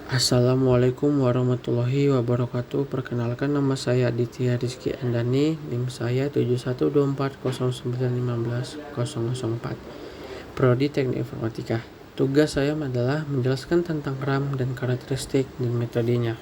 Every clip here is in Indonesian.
Assalamualaikum warahmatullahi wabarakatuh. Perkenalkan, nama saya Aditya Rizky Andani, NIM saya 712409151004, Prodi Teknik Informatika. Tugas saya adalah menjelaskan tentang RAM dan karakteristik dan metodenya.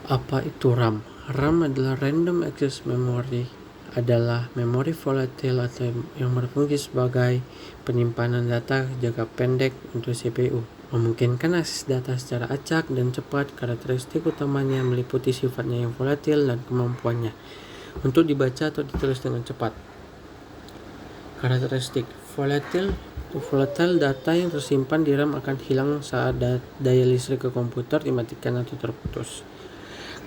Apa itu RAM? RAM adalah Random Access Memory, adalah memori volatil atau yang berfungsi sebagai penyimpanan data jangka pendek untuk CPU, memungkinkan akses data secara acak dan cepat. Karakteristik utamanya meliputi sifatnya yang volatil dan kemampuannya untuk dibaca atau ditulis dengan cepat. Karakteristik volatile data yang tersimpan di RAM akan hilang saat daya listrik ke komputer dimatikan atau terputus.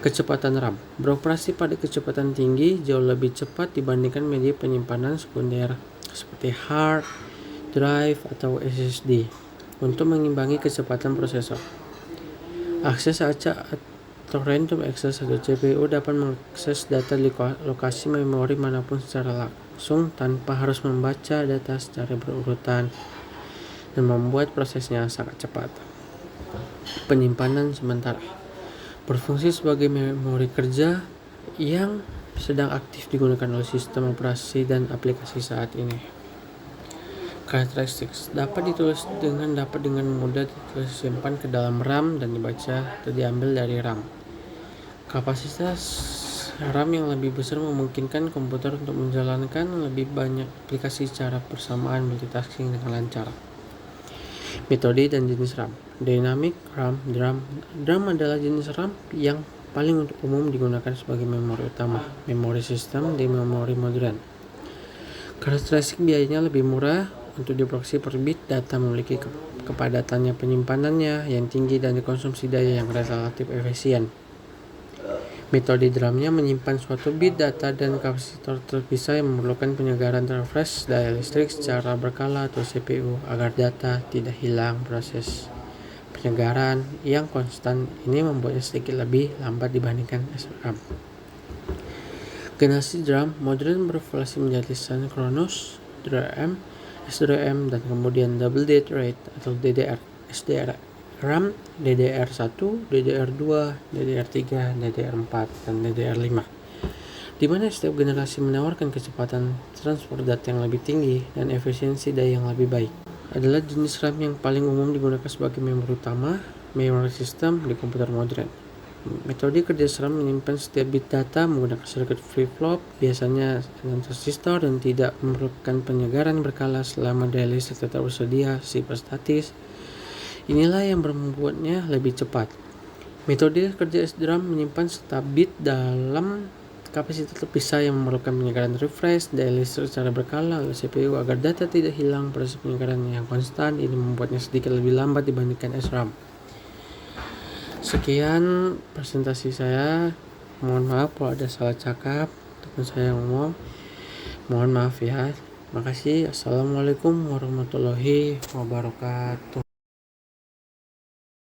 Kecepatan RAM beroperasi pada kecepatan tinggi, jauh lebih cepat dibandingkan media penyimpanan sekunder seperti hard drive atau SSD untuk mengimbangi kecepatan prosesor. Akses acak atau random access atau CPU dapat mengakses data di lokasi memori manapun secara langsung tanpa harus membaca data secara berurutan dan membuat prosesnya sangat cepat. Penyimpanan sementara berfungsi sebagai memori kerja yang sedang aktif digunakan oleh sistem operasi dan aplikasi saat ini. Karakteristik dapat dengan mudah disimpan ke dalam RAM dan dibaca atau diambil dari RAM. Kapasitas RAM yang lebih besar memungkinkan komputer untuk menjalankan lebih banyak aplikasi secara bersamaan, multitasking dengan lancar. Metode dan jenis RAM. Dynamic RAM. DRAM adalah jenis RAM yang paling umum digunakan sebagai memori utama, memori sistem di memori modern. Karakteristik biayanya lebih murah untuk diproduksi per bit data, memiliki kepadatannya penyimpanan yang tinggi dan dikonsumsi daya yang relatif efisien. Metode DRAM-nya menyimpan suatu bit data dan kapasitor terpisah yang memerlukan penyegaran refresh daya listrik secara berkala atau CPU agar data tidak hilang. Proses penyegaran yang konstan ini membuatnya sedikit lebih lambat dibandingkan SRAM. Generasi DRAM modern berevolusi menjadi synchronous DRAM, SDRAM, dan kemudian double date rate atau DDR. SDRAM, DDR1, DDR2, DDR3, DDR4, dan DDR5, di mana setiap generasi menawarkan kecepatan transfer data yang lebih tinggi dan efisiensi daya yang lebih baik. Adalah jenis RAM yang paling umum digunakan sebagai memori utama, memori sistem di komputer modern. Metode kerja RAM menyimpan setiap bit data menggunakan sirkuit flip-flop, biasanya dengan transistor, dan tidak memerlukan penyegaran berkala selama daya listrik tetap bersedia, sifat statis. Inilah yang membuatnya lebih cepat. Metode kerja SDRAM menyimpan setiap bit dalam kapasitor terpisah yang memerlukan penyegaran refresh daya listrik secara berkala oleh CPU agar data tidak hilang. Proses penyegaran yang konstan ini membuatnya sedikit lebih lambat dibandingkan SRAM. Sekian presentasi saya. Mohon maaf kalau ada salah cakap ataupun saya ngomong. Mohon maaf ya. Makasih. Assalamualaikum warahmatullahi wabarakatuh.